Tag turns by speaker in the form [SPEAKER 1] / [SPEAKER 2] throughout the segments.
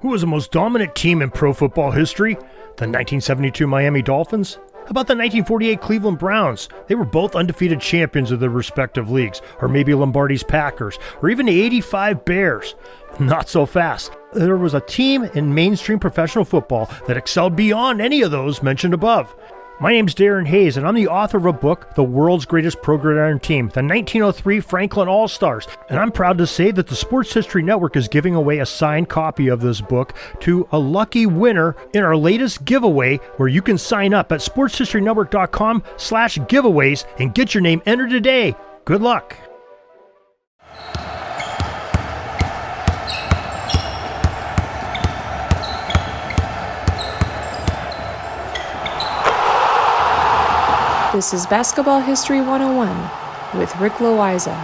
[SPEAKER 1] Who was the most dominant team in pro football history? The 1972 Miami Dolphins? How about the 1948 Cleveland Browns? They were both undefeated champions of their respective leagues. Or maybe Lombardi's Packers, or even the 85 Bears. Not so fast. There was a team in mainstream professional football that excelled beyond any of those mentioned above. My name's Darren Hayes, and I'm the author of a book, The World's Greatest Pro Gridiron Team, the 1903 Franklin All-Stars. And I'm proud to say that the Sports History Network is giving away a signed copy of this book to a lucky winner in our latest giveaway, where you can sign up at sportshistorynetwork.com/giveaways and get your name entered today. Good luck.
[SPEAKER 2] This is Basketball History 101 with Rick Loayza.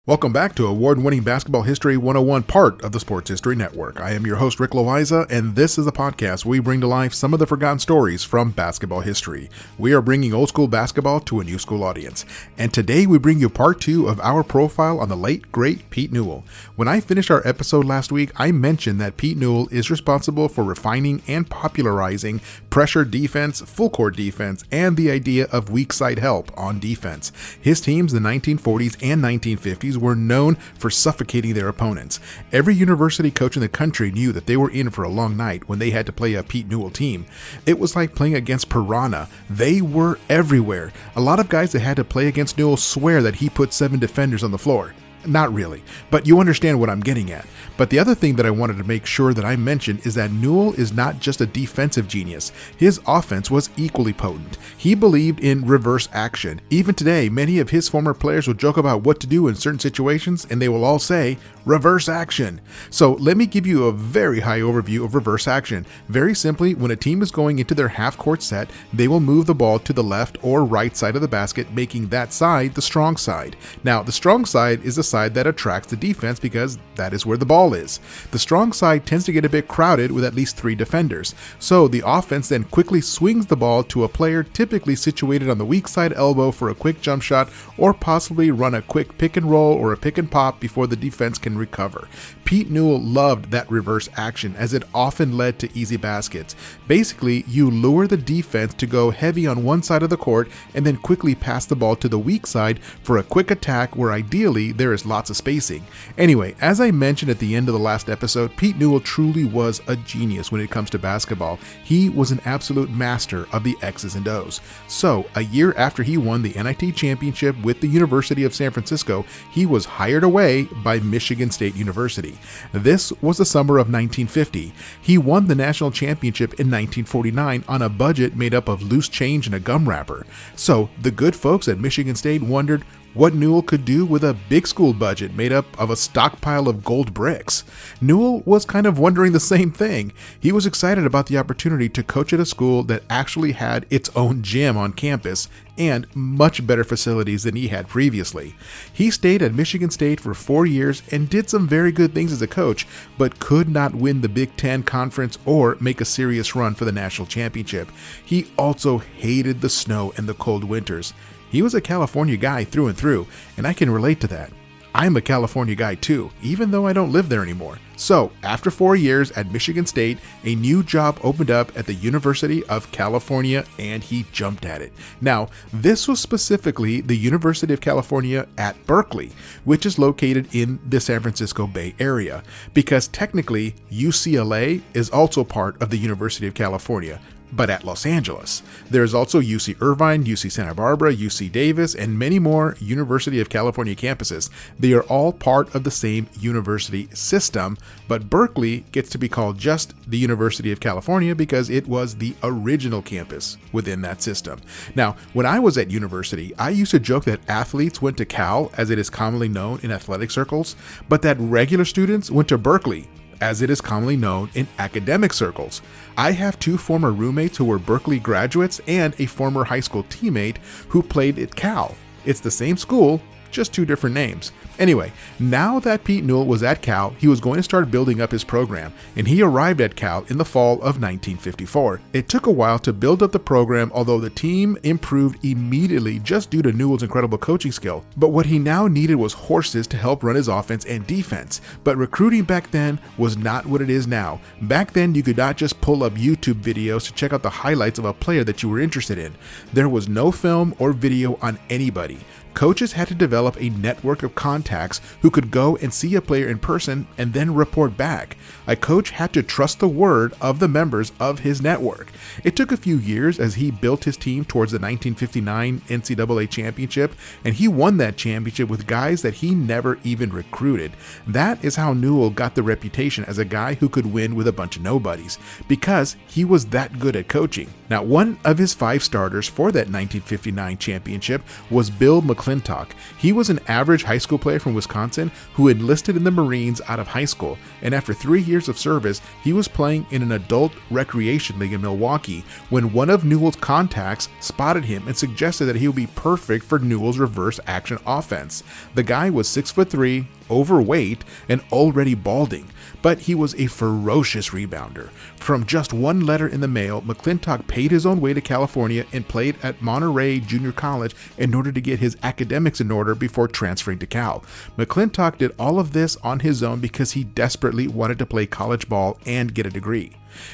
[SPEAKER 3] Welcome back to award-winning Basketball History 101, part of the Sports History Network. I am your host, Rick Loayza, and this is a podcast where we bring to life some of the forgotten stories from basketball history. We are bringing old school basketball to a new school audience. And today we bring you part 2 of our profile on the late, great Pete Newell. When I finished our episode last week, I mentioned that Pete Newell is responsible for refining and popularizing pressure defense, full court defense, and the idea of weak side help on defense. His teams in the 1940s and 1950s were known for suffocating their opponents. Every university coach in the country knew that they were in for a long night when they had to play a Pete Newell team. It was like playing against Piranha. They were everywhere. A lot of guys that had to play against Newell swear that he put 7 defenders on the floor. Not really, but you understand what I'm getting at. But the other thing that I wanted to make sure that I mentioned is that Newell is not just a defensive genius. His offense was equally potent. He believed in reverse action. Even today, many of his former players will joke about what to do in certain situations, and they will all say, reverse action. So let me give you a very high overview of reverse action. Very simply, when a team is going into their half-court set, they will move the ball to the left or right side of the basket, making that side the strong side. Now, the strong side is the side that attracts the defense because that is where the ball is. The strong side tends to get a bit crowded with at least 3 defenders. So the offense then quickly swings the ball to a player typically situated on the weak side elbow for a quick jump shot, or possibly run a quick pick and roll or a pick and pop before the defense can recover. Pete Newell loved that reverse action as it often led to easy baskets. Basically, you lure the defense to go heavy on one side of the court and then quickly pass the ball to the weak side for a quick attack where ideally there is lots of spacing. Anyway, as I mentioned at the end of the last episode, Pete Newell truly was a genius when it comes to basketball. He was an absolute master of the X's and O's. So, a year after he won the NIT championship with the University of San Francisco, he was hired away by Michigan State University. This was the summer of 1950. He won the national championship in 1949 on a budget made up of loose change and a gum wrapper. So, the good folks at Michigan State wondered what Newell could do with a big school budget made up of a stockpile of gold bricks. Newell was kind of wondering the same thing. He was excited about the opportunity to coach at a school that actually had its own gym on campus and much better facilities than he had previously. He stayed at Michigan State for 4 years and did some very good things as a coach, but could not win the Big Ten Conference or make a serious run for the national championship. He also hated the snow and the cold winters. He was a California guy through and through, and I can relate to that. I'm a California guy too, even though I don't live there anymore. So, after 4 years at Michigan State, a new job opened up at the University of California, and he jumped at it. Now, this was specifically the University of California at Berkeley, which is located in the San Francisco Bay Area, because technically UCLA is also part of the University of California, but at Los Angeles. There's also UC Irvine, UC Santa Barbara, UC Davis, and many more University of California campuses. They are all part of the same university system, but Berkeley gets to be called just the University of California because it was the original campus within that system. Now, when I was at university, I used to joke that athletes went to Cal, as it is commonly known in athletic circles, but that regular students went to Berkeley, as it is commonly known in academic circles. I have 2 former roommates who were Berkeley graduates and a former high school teammate who played at Cal. It's the same school, just two different names. Anyway, now that Pete Newell was at Cal, he was going to start building up his program, and he arrived at Cal in the fall of 1954. It took a while to build up the program, although the team improved immediately just due to Newell's incredible coaching skill. But what he now needed was horses to help run his offense and defense. But recruiting back then was not what it is now. Back then, you could not just pull up YouTube videos to check out the highlights of a player that you were interested in. There was no film or video on anybody. Coaches had to develop a network of contacts who could go and see a player in person and then report back. A coach had to trust the word of the members of his network. It took a few years as he built his team towards the 1959 NCAA championship, and he won that championship with guys that he never even recruited. That is how Newell got the reputation as a guy who could win with a bunch of nobodies, because he was that good at coaching. Now, one of his 5 starters for that 1959 championship was Bill McClintock. He was an average high school player from Wisconsin who enlisted in the Marines out of high school, and after 3 years of service, he was playing in an adult recreation league in Milwaukee when one of Newell's contacts spotted him and suggested that he would be perfect for Newell's reverse action offense. The guy was 6'3", overweight, and already balding, but he was a ferocious rebounder. From just one letter in the mail, McClintock paid his own way to California and played at Monterey Junior College in order to get his academics in order before transferring to Cal. McClintock did all of this on his own because he desperately wanted to play college ball and get a degree.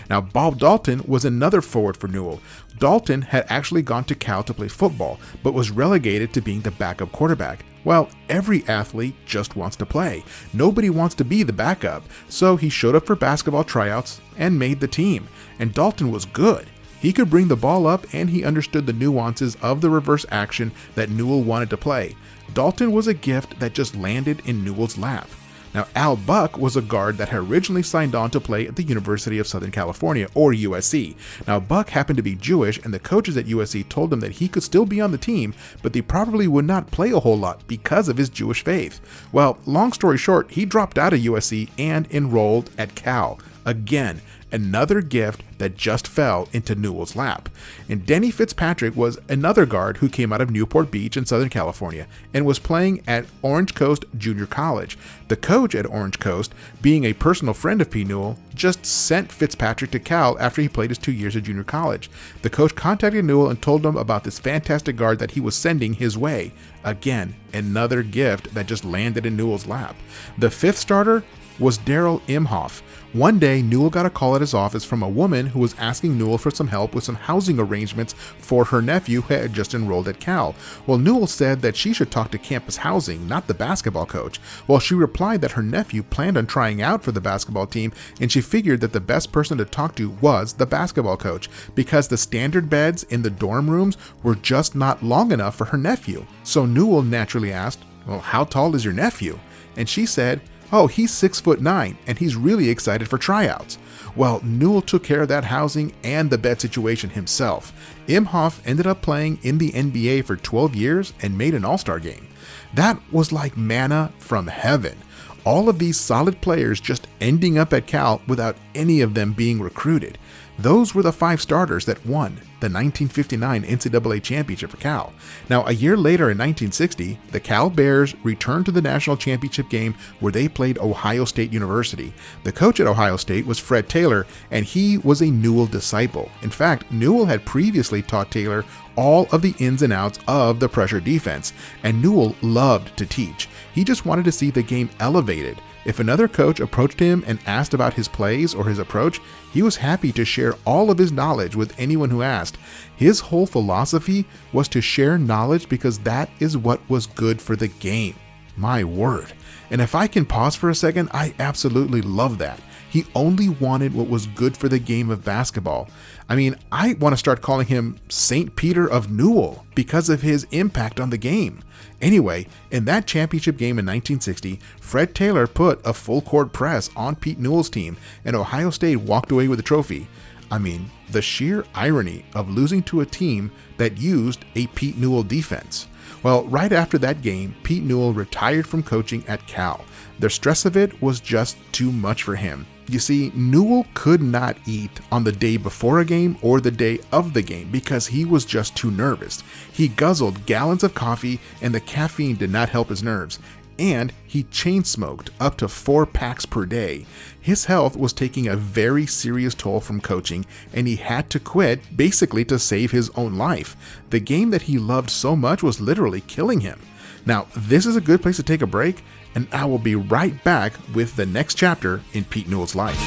[SPEAKER 3] Now, Bob Dalton was another forward for Newell. Dalton had actually gone to Cal to play football, but was relegated to being the backup quarterback. Well, every athlete just wants to play. Nobody wants to be the backup, so he showed up for basketball tryouts and made the team. And Dalton was good. He could bring the ball up, and he understood the nuances of the reverse action that Newell wanted to play. Dalton was a gift that just landed in Newell's lap. Now, Al Buck was a guard that had originally signed on to play at the University of Southern California, or USC. Now, Buck happened to be Jewish, and the coaches at USC told him that he could still be on the team, but they probably would not play a whole lot because of his Jewish faith. Well, long story short, he dropped out of USC and enrolled at Cal. Again, another gift that just fell into Newell's lap. And Denny Fitzpatrick was another guard who came out of Newport Beach in Southern California and was playing at Orange Coast Junior College. The coach at Orange Coast, being a personal friend of Pete Newell, just sent Fitzpatrick to Cal after he played his 2 years at junior college. The coach contacted Newell and told him about this fantastic guard that he was sending his way. Again, another gift that just landed in Newell's lap. The 5th starter was Daryl Imhoff. One day, Newell got a call at his office from a woman who was asking Newell for some help with some housing arrangements for her nephew who had just enrolled at Cal. Well, Newell said that she should talk to campus housing, not the basketball coach. Well, she replied that her nephew planned on trying out for the basketball team, and she figured that the best person to talk to was the basketball coach, because the standard beds in the dorm rooms were just not long enough for her nephew. So Newell naturally asked, "Well, how tall is your nephew?" And she said, "Oh, he's 6'9", and he's really excited for tryouts." Well, Newell took care of that housing and the bed situation himself. Imhoff ended up playing in the NBA for 12 years and made an All-Star game. That was like manna from heaven. All of these solid players just ending up at Cal without any of them being recruited. Those were the 5 starters that won the 1959 NCAA championship for Cal. Now, a year later in 1960, the Cal Bears returned to the national championship game where they played Ohio State University. The coach at Ohio State was Fred Taylor, and he was a Newell disciple. In fact, Newell had previously taught Taylor all of the ins and outs of the pressure defense, and Newell loved to teach. He just wanted to see the game elevated. If another coach approached him and asked about his plays or his approach, he was happy to share all of his knowledge with anyone who asked. His whole philosophy was to share knowledge because that is what was good for the game. My word. And if I can pause for a second, I absolutely love that. He only wanted what was good for the game of basketball. I mean, I want to start calling him St. Peter of Newell because of his impact on the game. Anyway, in that championship game in 1960, Fred Taylor put a full court press on Pete Newell's team, and Ohio State walked away with the trophy. I mean, the sheer irony of losing to a team that used a Pete Newell defense. Well, right after that game, Pete Newell retired from coaching at Cal. The stress of it was just too much for him. You see, Newell could not eat on the day before a game or the day of the game because he was just too nervous. He guzzled gallons of coffee and the caffeine did not help his nerves. And he chain smoked up to 4 packs per day. His health was taking a very serious toll from coaching, and he had to quit basically to save his own life. The game that he loved so much was literally killing him. Now, this is a good place to take a break, and I will be right back with the next chapter in Pete Newell's life.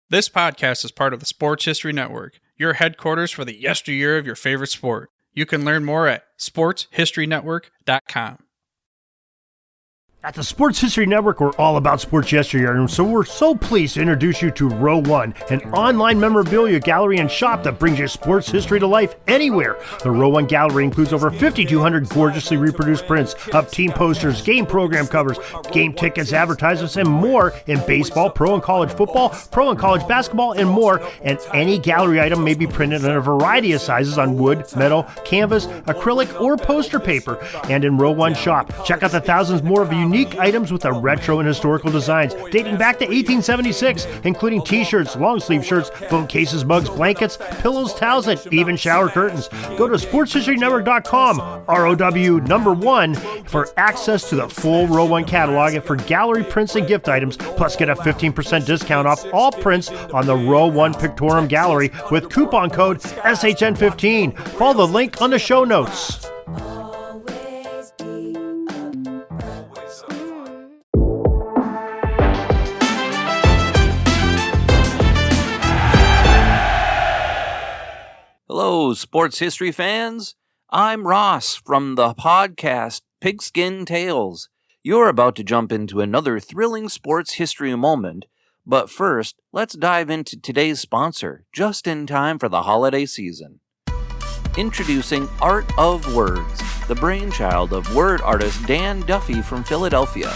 [SPEAKER 4] This podcast is part of the Sports History Network, your headquarters for the yesteryear of your favorite sport. You can learn more at sportshistorynetwork.com.
[SPEAKER 1] At the Sports History Network, we're all about sports yesteryear, and so we're so pleased to introduce you to Row One, an online memorabilia gallery and shop that brings your sports history to life anywhere. The Row One gallery includes over 5,200 gorgeously reproduced prints of team posters, game program covers, game tickets, advertisements, and more in baseball, pro and college football, pro and college basketball, and more. And any gallery item may be printed in a variety of sizes on wood, metal, canvas, acrylic, or poster paper. And in Row One shop, check out the thousands more of unique items with the retro and historical designs dating back to 1876, including t-shirts, long sleeve shirts, phone cases, mugs, blankets, pillows, towels, and even shower curtains. Go to sportshistorynetwork.com, ROW1, for access to the full Row One catalog and for gallery prints and gift items, plus get a 15% discount off all prints on the Row One Pictorum Gallery with coupon code SHN15. Follow the link on the show notes.
[SPEAKER 5] Hello, sports history fans. I'm Ross from the podcast Pigskin Tales. You're about to jump into another thrilling sports history moment, but first, let's dive into today's sponsor, just in time for the holiday season. Introducing Art of Words, the brainchild of word artist Dan Duffy from Philadelphia.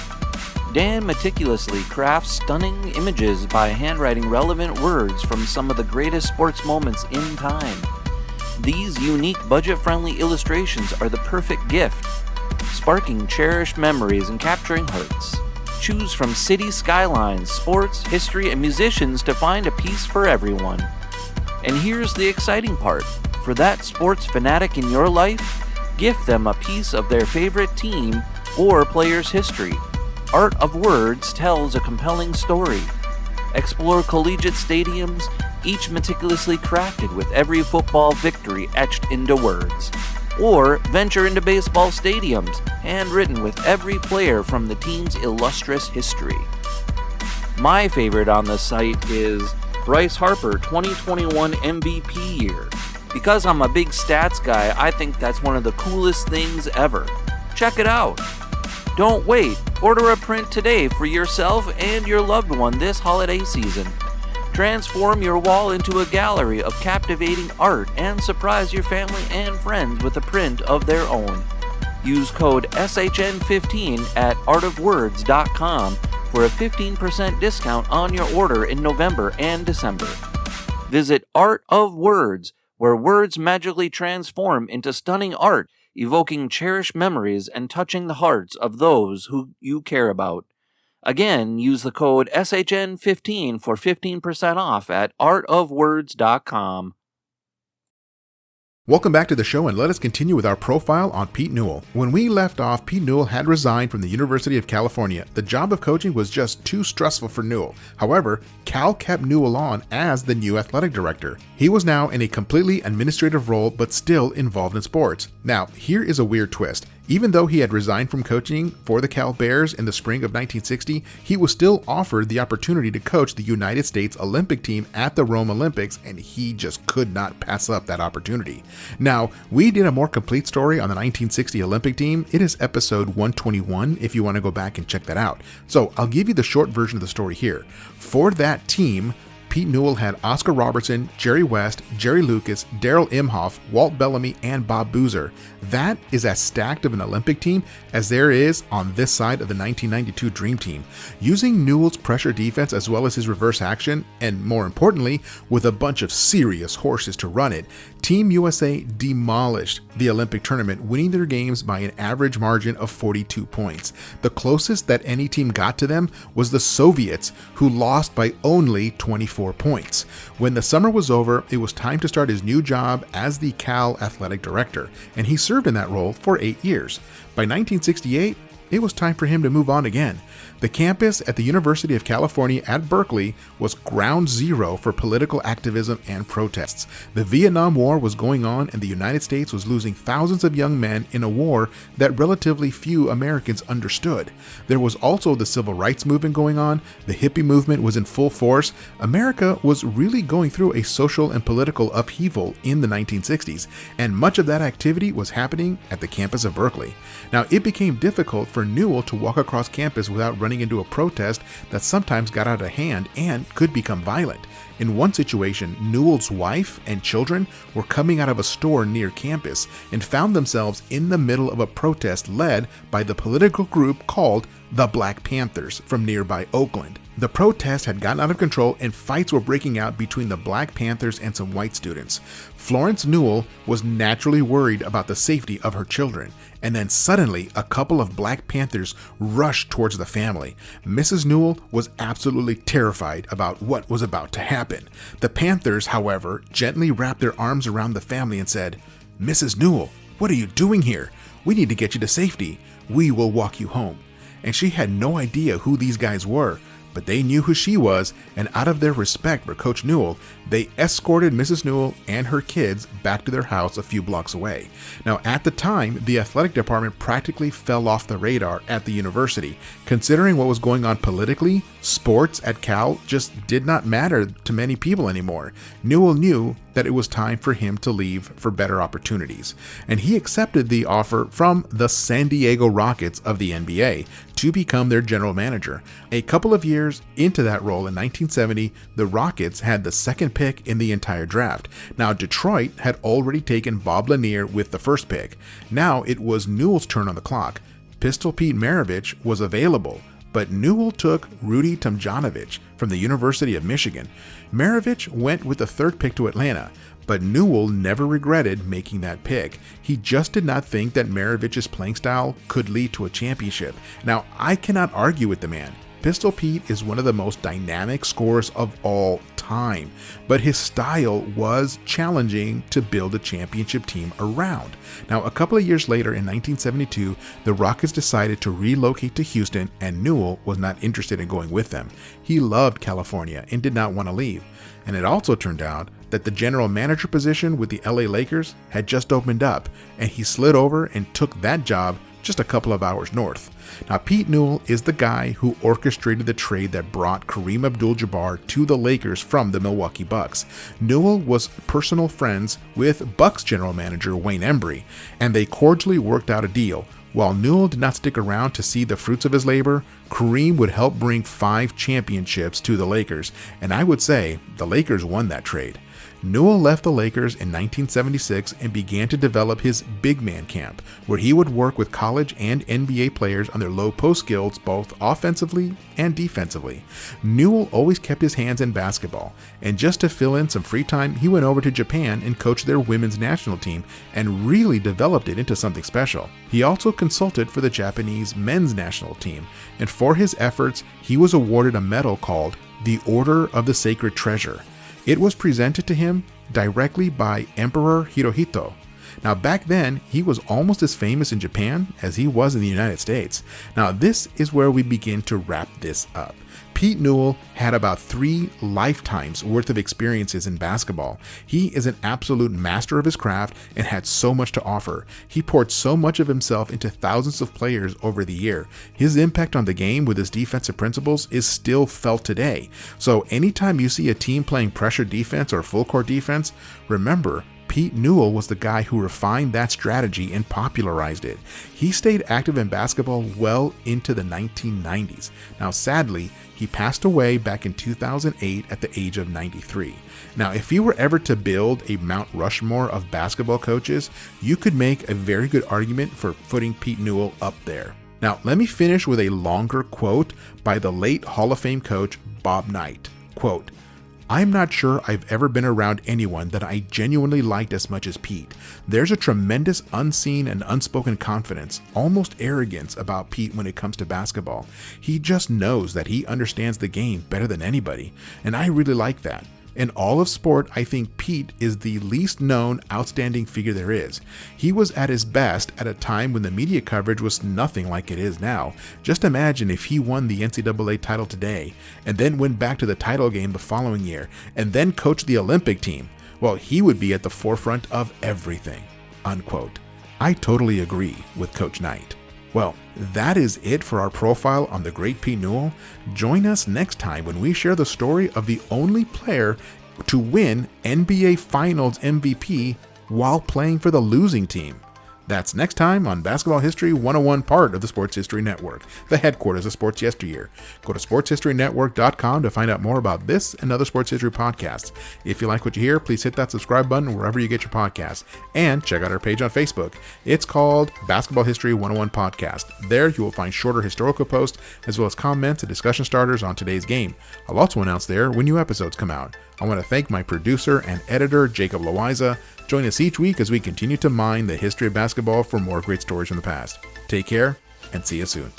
[SPEAKER 5] Dan meticulously crafts stunning images by handwriting relevant words from some of the greatest sports moments in time. These unique, budget-friendly illustrations are the perfect gift, sparking cherished memories and capturing hearts. Choose from city skylines, sports, history, and musicians to find a piece for everyone. And here's the exciting part. For that sports fanatic in your life, gift them a piece of their favorite team or player's history. Art of Words tells a compelling story. Explore collegiate stadiums, each meticulously crafted with every football victory etched into words. Or venture into baseball stadiums, handwritten with every player from the team's illustrious history. My favorite on the site is Bryce Harper 2021 MVP year. Because I'm a big stats guy, I think that's one of the coolest things ever. Check it out. Don't wait. Order a print today for yourself and your loved one this holiday season. Transform your wall into a gallery of captivating art and surprise your family and friends with a print of their own. Use code SHN15 at artofwords.com for a 15% discount on your order in November and December. Visit Art of Words, where words magically transform into stunning art, evoking cherished memories and touching the hearts of those who you care about. Again, use the code SHN15 for 15% off at artofwords.com.
[SPEAKER 3] Welcome back to the show, and let us continue with our profile on Pete Newell. When we left off, Pete Newell had resigned from the University of California. The job of coaching was just too stressful for Newell. However, Cal kept Newell on as the new athletic director. He was now in a completely administrative role, but still involved in sports. Now, here is a weird twist. Even though he had resigned from coaching for the Cal Bears in the spring of 1960, he was still offered the opportunity to coach the United States Olympic team at the Rome Olympics, and he just could not pass up that opportunity. Now, we did a more complete story on the 1960 Olympic team. It is episode 121 if you want to go back and check that out. So I'll give you the short version of the story here. For that team, Pete Newell had Oscar Robertson, Jerry West, Jerry Lucas, Darrell Imhoff, Walt Bellamy, and Bob Boozer. That is as stacked of an Olympic team as there is on this side of the 1992 Dream Team. Using Newell's pressure defense as well as his reverse action, and more importantly, with a bunch of serious horses to run it, Team USA demolished the Olympic tournament, winning their games by an average margin of 42 points. The closest that any team got to them was the Soviets, who lost by only 24 points. When the summer was over, it was time to start his new job as the Cal athletic director, and he served in that role for 8 years. By 1968, it was time for him to move on again. The campus at the University of California at Berkeley was ground zero for political activism and protests. The Vietnam War was going on, and the United States was losing thousands of young men in a war that relatively few Americans understood. There was also the civil rights movement going on. The hippie movement was in full force. America was really going through a social and political upheaval in the 1960s, and much of that activity was happening at the campus of Berkeley. Now, it became difficult for Newell to walk across campus without running into a protest that sometimes got out of hand and could become violent. In one situation, Newell's wife and children were coming out of a store near campus and found themselves in the middle of a protest led by the political group called the Black Panthers from nearby Oakland. The protest had gotten out of control and fights were breaking out between the Black Panthers and some white students. Florence Newell was naturally worried about the safety of her children, and then suddenly a couple of Black Panthers rushed towards the family. Mrs. Newell was absolutely terrified about what was about to happen. The Panthers, however, gently wrapped their arms around the family and said, "Mrs. Newell, what are you doing here? We need to get you to safety. We will walk you home." And she had no idea who these guys were, but they knew who she was, and out of their respect for Coach Newell, they escorted Mrs. Newell and her kids back to their house a few blocks away. Now, at the time, the athletic department practically fell off the radar at the university. Considering what was going on politically, sports at Cal just did not matter to many people anymore. Newell knew that it was time for him to leave for better opportunities, and he accepted the offer from the San Diego Rockets of the NBA to become their general manager. A couple of years into that role in 1970, the Rockets had the second pick in the entire draft. Now, Detroit had already taken Bob Lanier with the first pick. Now it was Newell's turn on the clock. Pistol Pete Maravich was available, but Newell took Rudy Tomjanovich from the University of Michigan. Maravich went with the third pick to Atlanta, but Newell never regretted making that pick. He just did not think that Maravich's playing style could lead to a championship. Now, I cannot argue with the man. Pistol Pete is one of the most dynamic scorers of all time, but his style was challenging to build a championship team around. Now, a couple of years later in 1972, the Rockets decided to relocate to Houston, and Newell was not interested in going with them. He loved California and did not want to leave. And it also turned out that the general manager position with the LA Lakers had just opened up, and he slid over and took that job just a couple of hours north. Now, Pete Newell is the guy who orchestrated the trade that brought Kareem Abdul-Jabbar to the Lakers from the Milwaukee Bucks. Newell was personal friends with Bucks general manager Wayne Embry, and they cordially worked out a deal. While Newell did not stick around to see the fruits of his labor, Kareem would help bring 5 championships to the Lakers, and I would say the Lakers won that trade. Newell left the Lakers in 1976 and began to develop his big man camp, where he would work with college and NBA players on their low post skills both offensively and defensively. Newell always kept his hands in basketball, and just to fill in some free time, he went over to Japan and coached their women's national team and really developed it into something special. He also consulted for the Japanese men's national team, and for his efforts, he was awarded a medal called the Order of the Sacred Treasure. It was presented to him directly by Emperor Hirohito. Now, back then, he was almost as famous in Japan as he was in the United States. Now, this is where we begin to wrap this up. Pete Newell had about 3 lifetimes worth of experiences in basketball. He is an absolute master of his craft and had so much to offer. He poured so much of himself into thousands of players over the year. His impact on the game with his defensive principles is still felt today. So anytime you see a team playing pressure defense or full court defense, remember, Pete Newell was the guy who refined that strategy and popularized it. He stayed active in basketball well into the 1990s. Now, sadly, he passed away back in 2008 at the age of 93. Now, if you were ever to build a Mount Rushmore of basketball coaches, you could make a very good argument for putting Pete Newell up there. Now, let me finish with a longer quote by the late Hall of Fame coach Bob Knight. Quote, "I'm not sure I've ever been around anyone that I genuinely liked as much as Pete. There's a tremendous unseen and unspoken confidence, almost arrogance about Pete when it comes to basketball. He just knows that he understands the game better than anybody, and I really like that. In all of sport, I think Pete is the least known, outstanding figure there is. He was at his best at a time when the media coverage was nothing like it is now. Just imagine if he won the NCAA title today, and then went back to the title game the following year, and then coached the Olympic team. Well, he would be at the forefront of everything." Unquote. I totally agree with Coach Knight. Well, that is it for our profile on the great Pete Newell. Join us next time when we share the story of the only player to win NBA Finals MVP while playing for the losing team. That's next time on Basketball History 101, part of the Sports History Network, the headquarters of sports yesteryear. Go to sportshistorynetwork.com to find out more about this and other sports history podcasts. If you like what you hear, please hit that subscribe button wherever you get your podcasts, and check out our page on Facebook. It's called Basketball History 101 Podcast. There you will find shorter historical posts as well as comments and discussion starters on today's game. I'll also announce there when new episodes come out. I want to thank my producer and editor, Jacob Loayza. Join us each week as we continue to mine the history of basketball for more great stories from the past. Take care, and see you soon.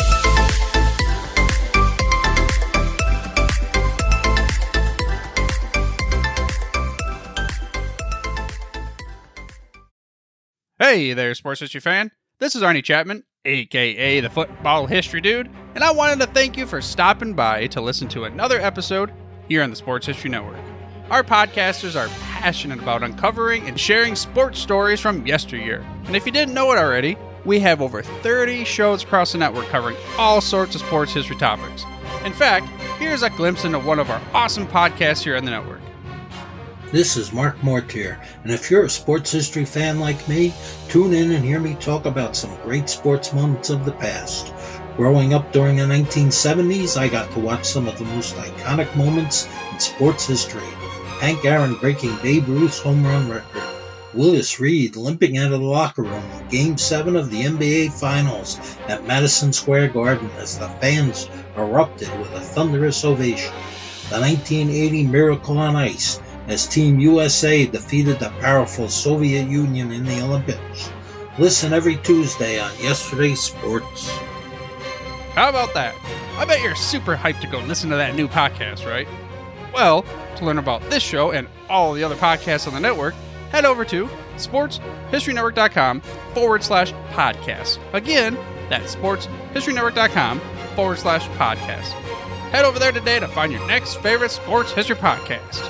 [SPEAKER 4] Hey there, sports history fan. This is Arnie Chapman, aka the Football History Dude, and I wanted to thank you for stopping by to listen to another episode here on the Sports History Network. Our podcasters are passionate about uncovering and sharing sports stories from yesteryear. And if you didn't know it already, we have over 30 shows across the network covering all sorts of sports history topics. In fact, here's a glimpse into one of our awesome podcasts here on the network.
[SPEAKER 6] This is Mark Mortier, and if you're a sports history fan like me, tune in and hear me talk about some great sports moments of the past. Growing up during the 1970s, I got to watch some of the most iconic moments in sports history. Hank Aaron breaking Babe Ruth's home run record. Willis Reed limping out of the locker room in Game 7 of the NBA Finals at Madison Square Garden as the fans erupted with a thunderous ovation. The 1980 Miracle on Ice as Team USA defeated the powerful Soviet Union in the Olympics. Listen every Tuesday on Yesterday's Sports.
[SPEAKER 4] How about that? I bet you're super hyped to go listen to that new podcast, right? Well, to learn about this show and all the other podcasts on the network, head over to sportshistorynetwork.com/podcast. Again, that's sportshistorynetwork.com/podcast. Head over there today to find your next favorite sports history podcast.